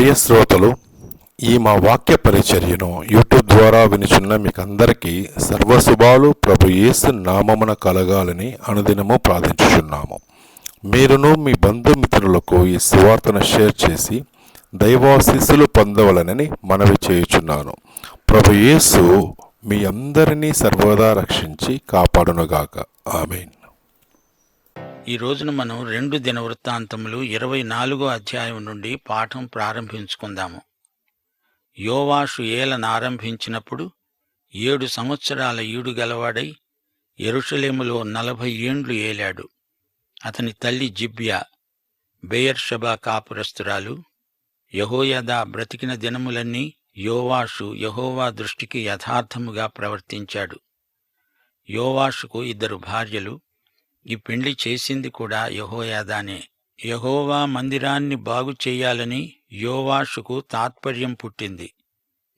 ప్రియ శ్రోతలు, ఈ మా వాక్య పరిచర్యను యూట్యూబ్ ద్వారా వినుచున్న మీకందరికీ సర్వశుభాలు ప్రభు యేసు నామమున కలగాలని అనుదినము ప్రార్థించుచున్నాము. మీరును మీ బంధుమిత్రులకు ఈ సువార్తను షేర్ చేసి దైవాశీస్సులు పొందవలనని మనవి చేయుచున్నాను. ప్రభు యేసు మీ అందరినీ సర్వదా రక్షించి కాపాడునుగాక. ఆమేన్. ఈ రోజున మనం 2 దినవృత్తాంతములు 24వ అధ్యాయం నుండి పాఠం ప్రారంభించుకుందాము. యోవాషు ఏలనారంభించినప్పుడు 7 సంవత్సరాల ఈడు గలవాడై యెరూషలేములో 40 ఏండ్లు ఏలాడు. అతని తల్లి జిబ్యా బెయేర్షెబా కాపురస్తురాలు. యెహోయాదా బ్రతికిన దినములన్నీ యోవాషు యెహోవా దృష్టికి యథార్థముగా ప్రవర్తించాడు. యోవాషుకు 2 భార్యలు. ఈ పెండ్లి చేసింది కూడా యెహోయాదానే. యెహోవా మందిరాన్ని బాగు చెయ్యాలని యోవాషుకు తాత్పర్యం పుట్టింది.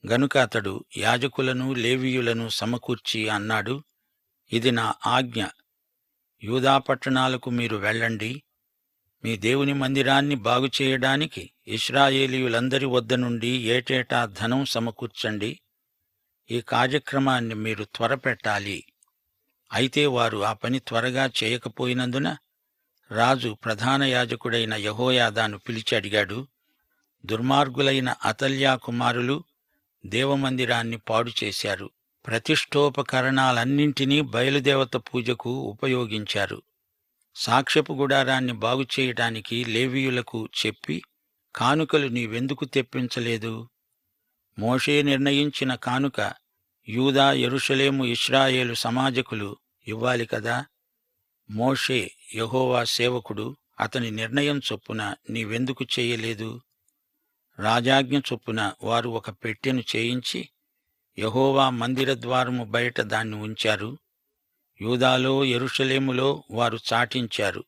గనుక అతడు యాజకులను లేవీయులను సమకూర్చి అన్నాడు, ఇది నా ఆజ్ఞ. యూదా పట్టణాలకు మీరు వెళ్ళండి. మీ దేవుని మందిరాన్ని బాగు చేయడానికి ఇశ్రాయేలీయులందరి వద్ద నుండి ఏటేటా ధనం సమకూర్చండి. ఈ కార్యక్రమాన్ని మీరు త్వరపెట్టాలి. అయితే వారు ఆ పని త్వరగా చేయకపోయినందున రాజు ప్రధాన యాజకుడైన యెహోయాదాను పిలిచి అడిగాడు, దుర్మార్గులైన అతల్యా కుమారులు దేవమందిరాన్ని పాడు చేశారు. ప్రతిష్ఠోపకరణాలన్నింటినీ బయలుదేవత పూజకు ఉపయోగించారు. సాక్ష్యపు గుడారాన్ని బాగుచేయటానికి లేవీయులకు చెప్పి కానుకలు నీవెందుకు తెప్పించలేదు? మోషే నిర్ణయించిన కానుక యూదా, యెరూషలేము, ఇశ్రాయేలు సమాజకులు ఇవ్వాలి కదా. మోషే యెహోవా సేవకుడు. అతని నిర్ణయం చొప్పున నీవెందుకు చేయలేదు? రాజాజ్ఞ చొప్పున వారు ఒక పెట్టెను చేయించి యెహోవా మందిర ద్వారము బయట దాన్ని ఉంచారు. యూదాలో, యెరూషలేములో వారు చాటించారు,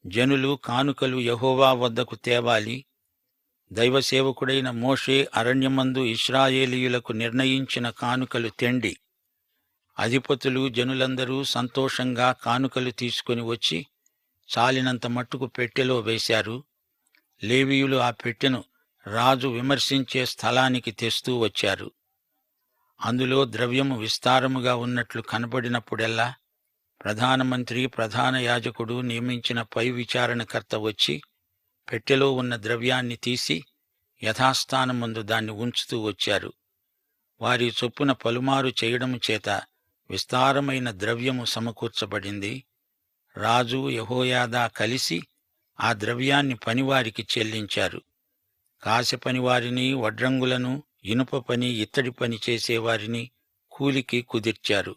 జనులు కానుకలు యెహోవా వద్దకు తేవాలి. దైవసేవకుడైన మోషే అరణ్యమందు ఇశ్రాయేలీయులకు నిర్ణయించిన కానుకలు తెండి. అధిపతులు, జనులందరూ సంతోషంగా కానుకలు తీసుకుని వచ్చి చాలినంత మట్టుకు పెట్టెలో వేశారు. లేవీయులు ఆ పెట్టెను రాజు విమర్శించే స్థలానికి తెస్తూ వచ్చారు. అందులో ద్రవ్యము విస్తారముగా ఉన్నట్లు కనబడినప్పుడెల్లా ప్రధానమంత్రి, ప్రధాన యాజకుడు నియమించిన పై విచారణకర్త వచ్చి పెట్టెలో ఉన్న ద్రవ్యాన్ని తీసి యథాస్థానమందు దాన్ని ఉంచుతూ వచ్చారు. వారి చొప్పున పలుమారు చేయడము చేత విస్తారమైన ద్రవ్యము సమకూర్చబడింది. రాజు, యెహోయాదా కలిసి ఆ ద్రవ్యాన్ని పనివారికి చెల్లించారు. కాశ పనివారిని, వడ్రంగులను, ఇనుప పని, ఇత్తడి పని చేసేవారిని కూలికి కుదిర్చారు.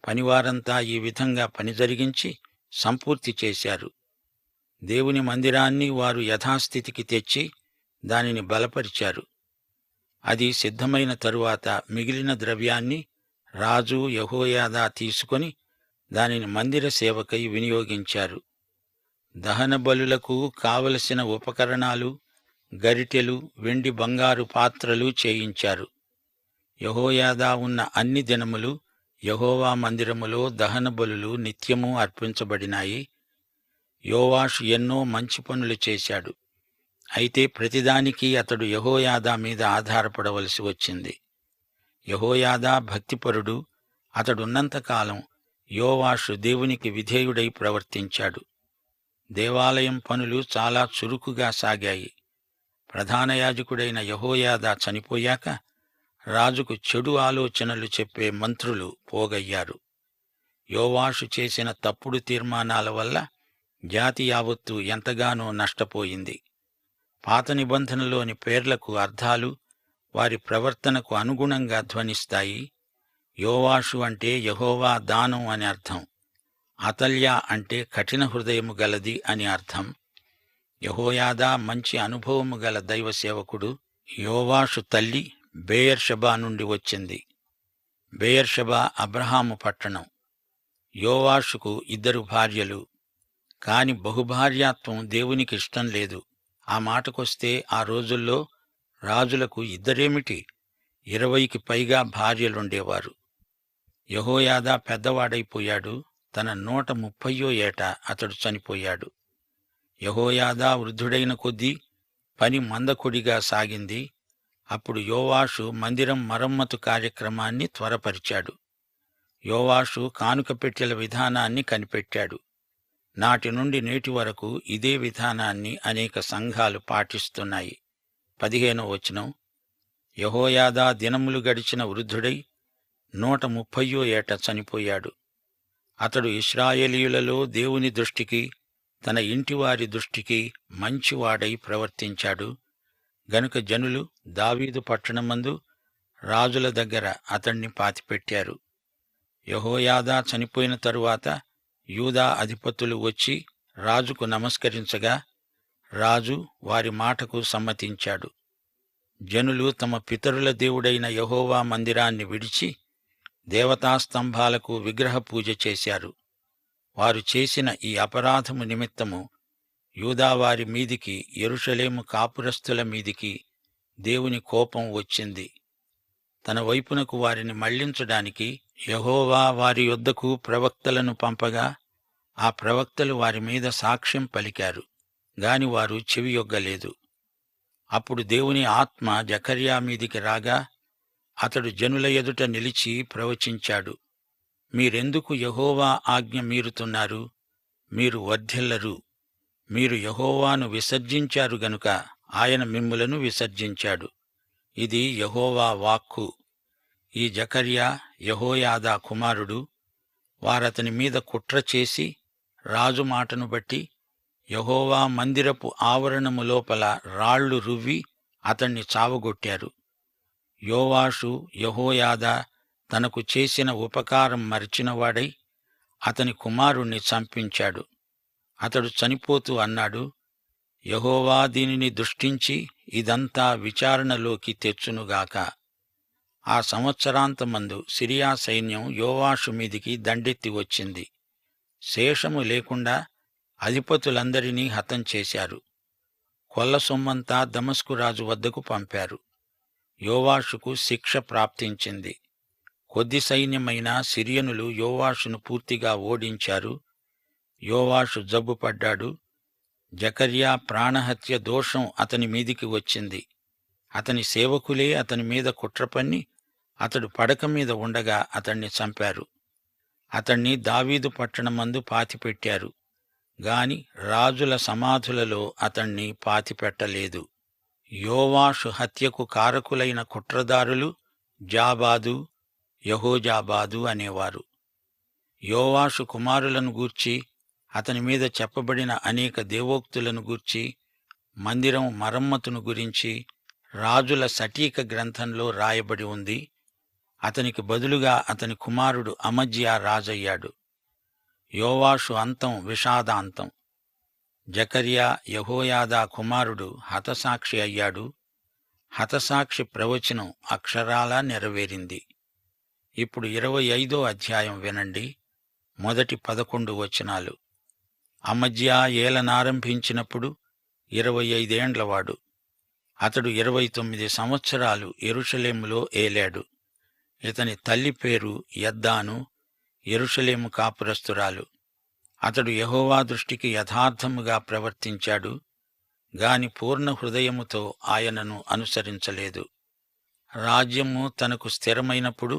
పనివారంతా ఈ విధంగా పని జరిగించి సంపూర్తి చేశారు. దేవుని మందిరాన్ని వారు యథాస్థితికి తెచ్చి దానిని బలపరిచారు. అది సిద్ధమైన తరువాత మిగిలిన ద్రవ్యాన్ని రాజు, యెహోయాదా తీసుకొని దానిని మందిర సేవకై వినియోగించారు. దహన బలులకు కావలసిన ఉపకరణాలు, గరిటెలు, వెండి బంగారు పాత్రలు చేయించారు. యెహోయాదా ఉన్న అన్ని దినములు యెహోవా మందిరములో దహన బలులు నిత్యము అర్పించబడినాయి. యోవాషు ఎన్నో మంచి పనులు చేశాడు. అయితే ప్రతిదానికి అతడు యెహోయాదా మీద ఆధారపడవలసి వచ్చింది. యెహోయాదా భక్తిపరుడు. అతడున్నంతకాలం యోవాషు దేవునికి విధేయుడై ప్రవర్తించాడు. దేవాలయం పనులు చాలా చురుకుగా సాగాయి. ప్రధాన యాజకుడైన యెహోయాదా చనిపోయాక రాజుకు చెడు ఆలోచనలు చెప్పే మంత్రులు పోగయ్యారు. యోవాషు చేసిన తప్పుడు తీర్మానాల వల్ల జాతి యావత్తు ఎంతగానో నష్టపోయింది. పాత నిబంధనలోని పేర్లకు అర్థాలు వారి ప్రవర్తనకు అనుగుణంగా ధ్వనిస్తాయి. యోవాషు అంటే యెహోవా దానం అని అర్థం. అతల్యా అంటే కఠిన హృదయము గలది అని అర్థం. యెహోయాదా మంచి అనుభవము గల దైవ సేవకుడు. యోవాషు తల్లి బెయేర్షెబా నుండి వచ్చింది. బెయేర్షెబా అబ్రహాము పట్టణం. యోవాషుకు 2 భార్యలు. కాని బహుభార్యాత్వం దేవునికి ఇష్టం లేదు. ఆ మాటకొస్తే ఆ రోజుల్లో రాజులకు 2 20కి పైగా భార్యలుండేవారు. యెహోయాదా పెద్దవాడైపోయాడు. తన 130వ ఏట అతడు చనిపోయాడు. యెహోయాదా వృద్ధుడైన కొద్దీ పని మందకొడిగా సాగింది. అప్పుడు యోవాషు మందిరం మరమ్మతు కార్యక్రమాన్ని త్వరపరిచాడు. యోవాషు కానుక పెట్టెల విధానాన్ని కనిపెట్టాడు. నాటి నుండి నేటి వరకు ఇదే విధానాన్ని అనేక సంఘాలు పాటిస్తున్నాయి. 15వ వచనం. యెహోయాదా దినములు గడిచిన వృద్ధుడై 130 ఏట చనిపోయాడు. అతడు ఇశ్రాయేలీయులలో దేవుని దృష్టికి, తన ఇంటివారి దృష్టికి మంచివాడై ప్రవర్తించాడు. గనుక జనులు దావీదు పట్టణమందు రాజుల దగ్గర అతణ్ణి పాతిపెట్టారు. యెహోయాదా చనిపోయిన తరువాత యూదా అధిపతులు వచ్చి రాజుకు నమస్కరించగా రాజు వారి మాటకు సమ్మతించాడు. జనులు తమ పితరుల దేవుడైన యెహోవా మందిరాన్ని విడిచి దేవతాస్తంభాలకు విగ్రహ పూజ చేశారు. వారు చేసిన ఈ అపరాధము నిమిత్తము యూదావారి మీదికి, యెరూషలేము కాపురస్తుల మీదికి దేవుని కోపం వచ్చింది. తన వైపునకు వారిని మళ్లించడానికి యెహోవా వారి యొద్దకు ప్రవక్తలను పంపగా ఆ ప్రవక్తలు వారి మీద సాక్ష్యం పలికారు గాని వారు చెవియొగ్గలేదు. అప్పుడు దేవుని ఆత్మ జకర్యా మీదికి రాగా అతడు జనుల ఎదుట నిలిచి ప్రవచించాడు. మీరెందుకు యెహోవా ఆజ్ఞ మీరుతున్నారు? మీరు వర్ధిల్లరు. మీరు యెహోవాను విసర్జించారు గనుక ఆయన మిమ్ములను విసర్జించాడు. ఇది యెహోవా వాక్కు. ఈ జకర్యా యెహోయాదా కుమారుడు. వారతని మీద కుట్ర చేసి రాజు మాటను బట్టి యెహోవా మందిరపు ఆవరణము లోపల రాళ్లు రువ్వి అతణ్ణి చావగొట్టారు. యోవాషు యెహోయాదా తనకు చేసిన ఉపకారం మరచినవాడై అతని కుమారుణ్ణి చంపించాడు. అతడు చనిపోతూ అన్నాడు, యెహోవా దీనిని దృష్టించి ఇదంతా విచారణలోకి తెచ్చునుగాక. ఆ సంవత్సరాంతమందు సిరియా సైన్యం యోవాషు మీదికి దండెత్తి వచ్చింది. శేషము లేకుండా అధిపతులందరినీ హతం చేశారు. కొల్ల సొమ్మంతా దమస్కు రాజు వద్దకు పంపారు. యోవాషుకు శిక్ష ప్రాప్తించింది. కొద్ది సైన్యమైన సిరియనులు యోవాషును పూర్తిగా ఓడించారు. యోవాషు జబ్బుపడ్డాడు. జకర్యా ప్రాణహత్య దోషం అతని మీదికి వచ్చింది. అతని సేవకులే అతని మీద కుట్రపన్ని అతడు పడక మీద ఉండగా అతణ్ణి చంపారు. అతణ్ణి దావీదు పట్టణమందు పాతిపెట్టారు గాని రాజుల సమాధులలో అతణ్ణి పాతిపెట్టలేదు. యోవాషు హత్యకు కారకులైన కుట్రదారులు జాబాదు, యెహోజాబాదు అనేవారు. యోవాషు కుమారులను గూర్చి, అతని మీద చెప్పబడిన అనేక దేవోక్తులను గూర్చి, మందిరం మరమ్మతును గురించి రాజుల సటీక గ్రంథంలో రాయబడి ఉంది. అతనికి బదులుగా అతని కుమారుడు అమజ్యా రాజయ్యాడు. యోవాషు అంతం విషాదాంతం. జకర్యా యెహోయాదా కుమారుడు హతసాక్షి అయ్యాడు. హతసాక్షి ప్రవచనం అక్షరాలా నెరవేరింది. ఇప్పుడు 25వ అధ్యాయం వినండి. మొదటి 11 వచనాలు. అమజ్యా ఏలనారంభించినప్పుడు 25 ఏండ్లవాడు. అతడు 29 సంవత్సరాలు యెరూషలేములో ఏలాడు. ఇతని తల్లి పేరు యద్దాను, యెరూషలేము కాపురస్తురాలు. అతడు యెహోవా దృష్టికి యథార్థముగా ప్రవర్తించాడు గాని పూర్ణ హృదయముతో ఆయనను అనుసరించలేదు. రాజ్యము తనకు స్థిరమైనప్పుడు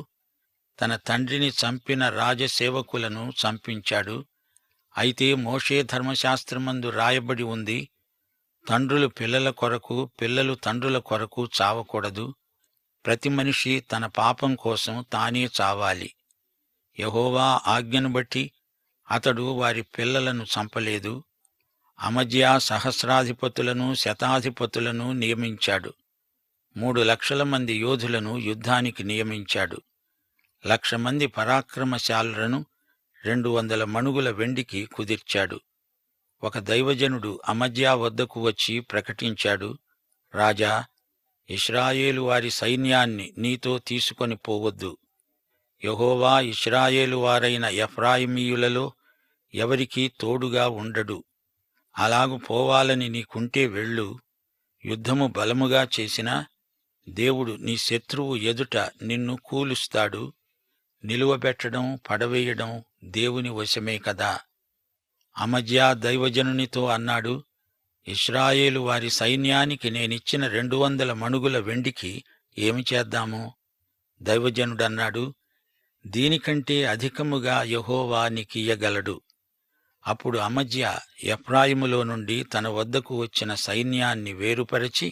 తన తండ్రిని చంపిన రాజసేవకులను చంపించాడు. అయితే మోషే ధర్మశాస్త్రమందు రాయబడి ఉంది, తండ్రులు పిల్లల కొరకు, పిల్లలు తండ్రుల కొరకు చావకూడదు. ప్రతి మనిషి తన పాపం కోసం తానే చావాలి. యెహోవా ఆజ్ఞను బట్టి అతడు వారి పిల్లలను చంపలేదు. అమజ్యా సహస్రాధిపతులను, శతాధిపతులను నియమించాడు. 3 లక్షల మంది యోధులను యుద్ధానికి నియమించాడు. 1,00,000 మంది పరాక్రమశాలులను 200 మణుగుల వెండికి కుదిర్చాడు. ఒక దైవజనుడు అమజ్యా వద్దకు వచ్చి ప్రకటించాడు, రాజా, ఇశ్రాయేలు వారి సైన్యాన్ని నీతో తీసుకొని పోవద్దు. యెహోవా ఇశ్రాయేలు వారైన ఎఫ్రాయిమీయులలో ఎవరికీ తోడుగా ఉండడు. అలాగు పోవాలని నీకుంటే వెళ్ళు. యుద్ధము బలముగా చేసినా దేవుడు నీ శత్రువు ఎదుట నిన్ను కూలుస్తాడు. నిలువబెట్టడం, పడవేయడం దేవుని వశమే కదా. అమజ్యా దైవజనునితో అన్నాడు, ఇశ్రాయేలు వారి సైన్యానికి నేనిచ్చిన 200 మణుగుల వెండికి ఏమి చేద్దాము? దైవజనుడన్నాడు, దీనికంటే అధికముగా యెహోవా నీకియ్యగలడు. అప్పుడు అమజ్యా ఎఫ్రాయిములో నుండి తన వద్దకు వచ్చిన సైన్యాన్ని వేరుపరచి,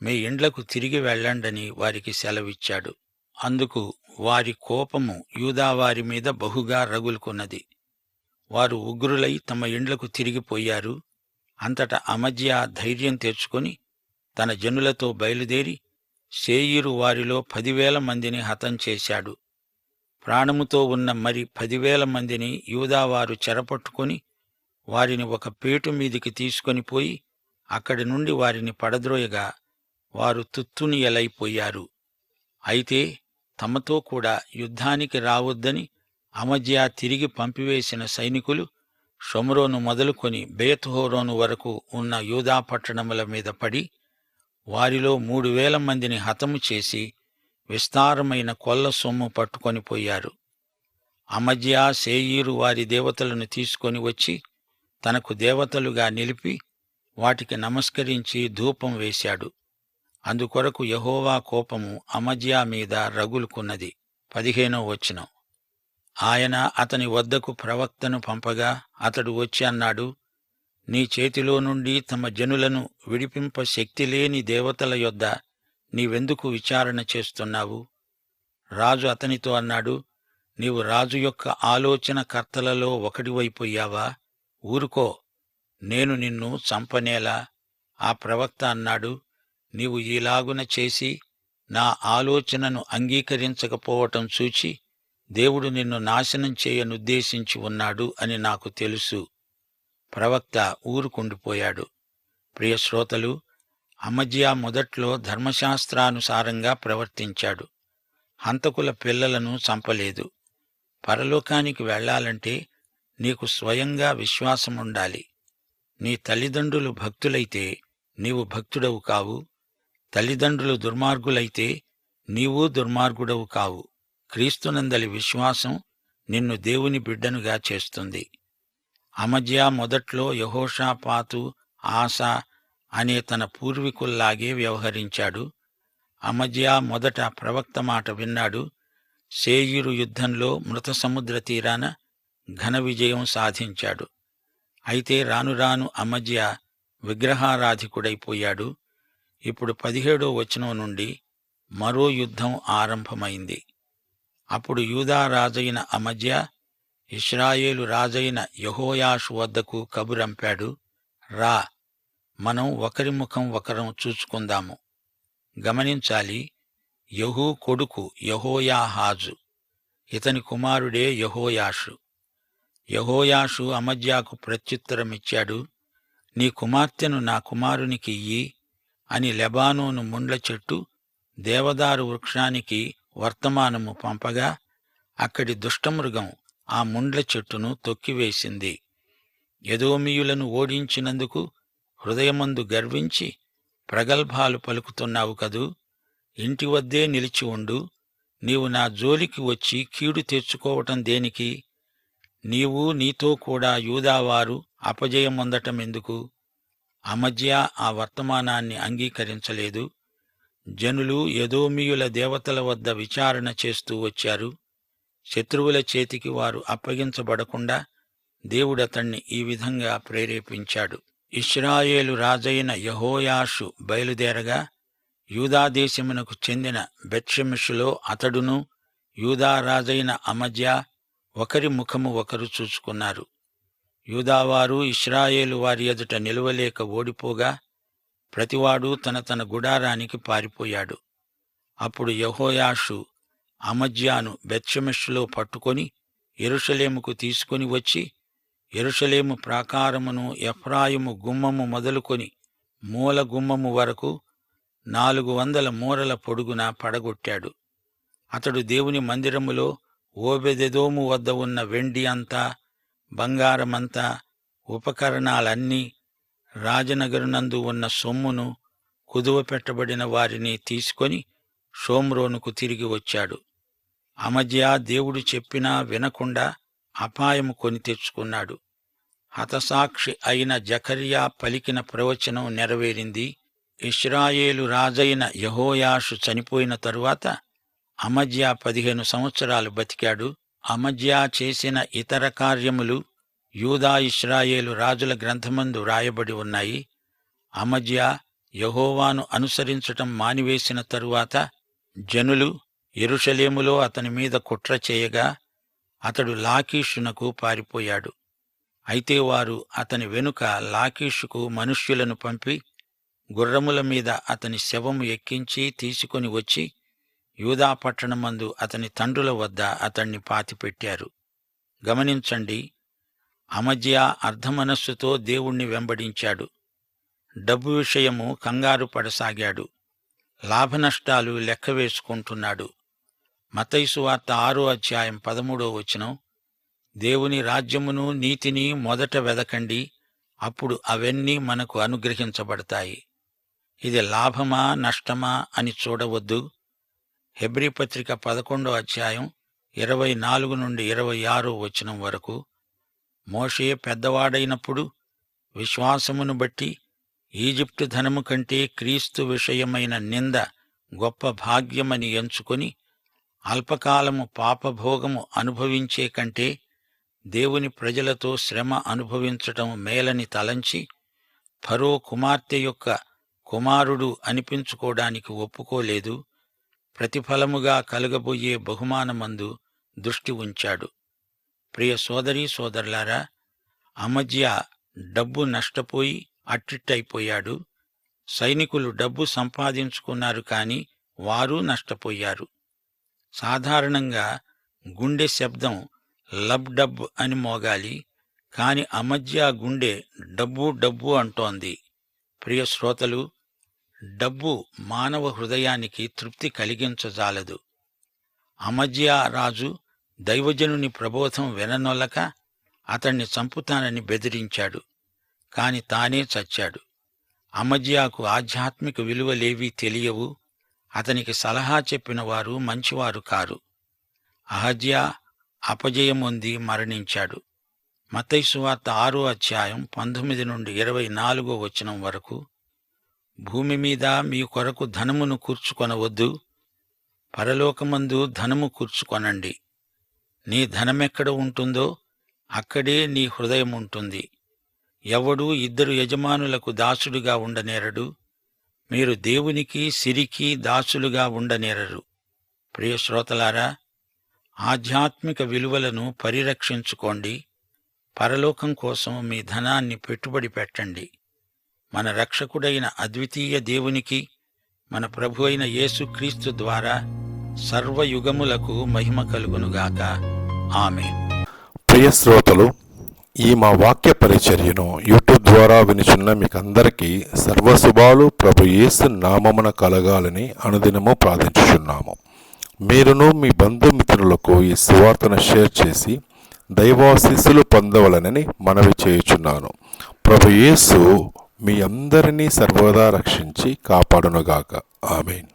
మీ ఇండ్లకు తిరిగి వెళ్ళండని వారికి సెలవిచ్చాడు. అందుకు వారి కోపము యూదావారి మీద బహుగా రగులుకున్నది. వారు ఉగ్రులై తమ ఇండ్లకు తిరిగిపోయారు. అంతటా అమజ్యా ధైర్యం తెచ్చుకొని తన జనులతో బయలుదేరి శేయీరు వారిలో 10,000 మందిని హతం చేశాడు. ప్రాణముతో ఉన్న మరి 10,000 మందిని యూదావారు చెరపట్టుకొని వారిని ఒక పీటు మీదికి తీసుకొని పోయి అక్కడి నుండి వారిని పడద్రోయగా వారు తుత్తునియలైపోయారు. అయితే తమతో కూడా యుద్ధానికి రావద్దని అమజ్యా తిరిగి పంపివేసిన సైనికులు షోమ్రోను మొదలుకొని బేత్‌హోరోను వరకు ఉన్న యూదా పట్టణముల మీద పడి వారిలో 3,000 మందిని హతము చేసి విస్తారమైన కొల్ల సొమ్ము పట్టుకొని పోయారు. అమజ్యా శేయీరు వారి దేవతలను తీసుకొని వచ్చి తనకు దేవతలుగా నిలిపి వాటికి నమస్కరించి ధూపం వేశాడు. అందుకొరకు యెహోవా కోపము అమజ్యా మీద రగులుకున్నది. 15వ వచనం. ఆయన అతని వద్దకు ప్రవక్తను పంపగా అతడు వచ్చి అన్నాడు, నీ చేతిలో నుండి తమ జనులను విడిపింప శక్తిలేని దేవతల యొద్ద నీవెందుకు విచారణ చేస్తున్నావు? రాజు అతనితో అన్నాడు, నీవు రాజు యొక్క ఆలోచన కర్తలలో ఒకడివైపోయావా? ఊరుకో, నేను నిన్ను చంపనేలా? ఆ ప్రవక్త అన్నాడు, నీవు ఈలాగున చేసి నా ఆలోచనను అంగీకరించకపోవటం చూచి దేవుడు నిన్ను నాశనం చేయనుద్దేశించి ఉన్నాడు అని నాకు తెలుసు. ప్రవక్త ఊరుకుండిపోయాడు. ప్రియశ్రోతలు, అమజ్యా మొదట్లో ధర్మశాస్త్రానుసారంగా ప్రవర్తించాడు. హంతకుల పిల్లలను చంపలేదు. పరలోకానికి వెళ్లాలంటే నీకు స్వయంగా విశ్వాసముండాలి. నీ తల్లిదండ్రులు భక్తులైతే నీవు భక్తుడవు కావు. తల్లిదండ్రులు దుర్మార్గులైతే నీవు దుర్మార్గుడవు కావు. క్రీస్తునందలి విశ్వాసం నిన్ను దేవుని బిడ్డనుగా చేస్తుంది. అమజ్యా మొదట్లో యెహోషాపాతు, ఆసా అనే తన పూర్వీకుల్లాగే వ్యవహరించాడు. అమజ్యా మొదట ప్రవక్త మాట విన్నాడు. శేయీరు యుద్ధంలో మృత సముద్ర తీరాన ఘన విజయం సాధించాడు. అయితే రానురాను అమజ్యా విగ్రహారాధికుడైపోయాడు. ఇప్పుడు 17వ వచనం నుండి మరో యుద్ధం ఆరంభమైంది. అప్పుడు యూదా రాజైన అమజ్యా ఇశ్రాయేలు రాజైన యెహోయాషు వద్దకు కబురంపాడు, రా, మనం ఒకరి ముఖం ఒకరం చూచుకుందాము. గమనించాలి, యెహూ కొడుకు యెహోయాహాజు, ఇతని కుమారుడే యెహోయాషు. యెహోయాషు అమజ్యాకు ప్రత్యుత్తరమిచ్చాడు, నీ కుమార్తెను నా కుమారునికి ఇయ్యి అని లెబానోను ముండ్ల చెట్టు దేవదారు వృక్షానికి వర్తమానము పంపగా అక్కడి దుష్టమృగం ఆ ముండ్ల చెట్టును తొక్కివేసింది. ఎదోమీయులను ఓడించినందుకు హృదయమందు గర్వించి ప్రగల్భాలు పలుకుతున్నావు కదూ, ఇంటి వద్దే నిలిచి ఉండు. నీవు నా జోలికి వచ్చి కీడు తెచ్చుకోవటం దేనికి? నీవు నీతో కూడా యూదావారు అపజయమొందటమెందుకు? అమజ్యా ఆ వర్తమానాన్ని అంగీకరించలేదు. జనులు ఎదోమీయుల దేవతల వద్ద విచారణ చేస్తూ వచ్చారు. శత్రువుల చేతికి వారు అప్పగించబడకుండా దేవుడతణ్ణి ఈ విధంగా ప్రేరేపించాడు. ఇశ్రాయేలు రాజైన యెహోయాషు బయలుదేరగా యూదాదేశమునకు చెందిన బెత్షెమెషులో అతడును యూదా రాజైన అమజ్యా ఒకరి ముఖము ఒకరు చూచుకున్నారు. యూదావారు ఇశ్రాయేలు వారి ఎదుట నిలువలేక ఓడిపోగా ప్రతివాడు తన తన గుడారానికి పారిపోయాడు. అప్పుడు యెహోయాషు అమజ్యాను బెత్షెమెషులో పట్టుకొని యెరూషలేముకు తీసుకొని వచ్చి యెరూషలేము ప్రాకారమును ఎఫ్రాయిము గుమ్మము మొదలుకొని మూల గుమ్మము వరకు 400 మూరల పొడుగున పడగొట్టాడు. అతడు దేవుని మందిరములో ఓబెదెదోము వద్ద ఉన్న వెండి అంతా, బంగారమంతా, ఉపకరణాలన్నీ, రాజనగరునందు ఉన్న సొమ్మును, కుదువపెట్టబడిన వారిని తీసుకొని షోమ్రోనుకు తిరిగి వచ్చాడు. అమజ్యా దేవుడు చెప్పినా వినకుండా అపాయము కొని తెచ్చుకున్నాడు. హతసాక్షి అయిన జకర్యా పలికిన ప్రవచనం నెరవేరింది. ఇశ్రాయేలు రాజైన యెహోయాషు చనిపోయిన తరువాత అమజ్యా 15 సంవత్సరాలు బతికాడు. అమజ్యా చేసిన ఇతర కార్యములు యూదా ఇశ్రాయేలు రాజుల గ్రంథమందు రాయబడి ఉన్నాయి. అమజ్యా యెహోవాను అనుసరించటం మానివేసిన తరువాత జనులు యెరూషలేములో అతని మీద కుట్ర చేయగా అతడు లాకీషునకు పారిపోయాడు. అయితే వారు అతని వెనుక లాకీషుకు మనుష్యులను పంపి గుర్రముల మీద అతని శవము ఎక్కించి తీసుకొని వచ్చి యూదా పట్టణమందు అతని తండ్రుల వద్ద అతణ్ణి పాతిపెట్టారు. గమనించండి, అమజ్యా అర్ధమనస్సుతో దేవుణ్ణి వెంబడించాడు. డబ్బు విషయము కంగారు పడసాగాడు. లాభనష్టాలు లెక్క వేసుకుంటున్నాడు. మత్తయి సువార్త 6వ అధ్యాయం 13వ వచనం, దేవుని రాజ్యమును నీతిని మొదట వెదకండి, అప్పుడు అవన్నీ మనకు అనుగ్రహించబడతాయి. ఇది లాభమా నష్టమా అని చూడవద్దు. హెబ్రీ పత్రిక 11వ అధ్యాయం 24 నుండి 26వ వచనం వరకు, మోషే పెద్దవాడైనప్పుడు విశ్వాసమును బట్టి ఈజిప్టు ధనము కంటే క్రీస్తు విషయమైన నింద గొప్ప భాగ్యమని ఎంచుకొని అల్పకాలము పాపభోగము అనుభవించే కంటే దేవుని ప్రజలతో శ్రమ అనుభవించటం మేలని తలంచి ఫరో కుమార్తె యొక్క కుమారుడు అనిపించుకోవడానికి ఒప్పుకోలేదు. ప్రతిఫలముగా కలుగబోయే బహుమానమందు దృష్టి ఉంచాడు. ప్రియ సోదరీ సోదరులారా, అమజ్యా డబ్బు నష్టపోయి అట్టిట్టయిపోయాడు. సైనికులు డబ్బు సంపాదించుకున్నారు, కాని వారు నష్టపోయారు. సాధారణంగా గుండె శబ్దం లబ్ డబ్ అని మోగాలి, కాని అమజ్యా గుండె డబ్బు డబ్బు అంటోంది. ప్రియ శ్రోతలు, డబ్బు మానవ హృదయానికి తృప్తి కలిగించజాలదు. అమజ్యా రాజు దైవజనుని ప్రబోధం విననొల్లక అతణ్ణి చంపుతానని బెదిరించాడు, కాని తానే చచ్చాడు. అమజ్యాకు ఆధ్యాత్మిక విలువలేవీ తెలియవు. అతనికి సలహా చెప్పిన వారు మంచివారు కారు. అహజ్యా అపజయమొంది మరణించాడు. మత్తయి సువార్త 6వ అధ్యాయం 19 నుండి 24వ వచనం వరకు, భూమి మీద మీ కొరకు ధనమును కూర్చుకొనవద్దు, పరలోకమందు ధనము కూర్చుకొనండి. నీ ధనమెక్కడ ఉంటుందో అక్కడే నీ హృదయం ఉంటుంది. ఎవడూ 2 యజమానులకు దాసుడుగా ఉండనేరడు. మీరు దేవునికి సిరికి దాసులుగా ఉండనేరరు. ప్రియ శ్రోతలారా, ఆధ్యాత్మిక విలువలను పరిరక్షించుకోండి. పరలోకం కోసం మీ ధనాన్ని పెట్టుబడి పెట్టండి. మన రక్షకుడైన అద్వితీయ దేవునికి, మన ప్రభు అయిన యేసుక్రీస్తు ద్వారా సర్వయుగములకు మహిమ కలుగునుగాక. ఆమేన్. ప్రియ శ్రోతలు, ఈ మా వాక్య పరిచర్యను యూట్యూబ్ ద్వారా వినిచున్న మీకందరికీ సర్వశుభాలు ప్రభు యేసు నామమున కలగాలని అనుదినము ప్రార్థించుచున్నాము. మీరును మీ బంధుమిత్రులకు ఈ సువార్తను షేర్ చేసి దైవాశీస్సులు పొందవలనని మనవి చేయుచున్నాను. ప్రభు యేసు మీ అందరినీ సర్వదా రక్షించి కాపాడునుగాక. ఆమేన్.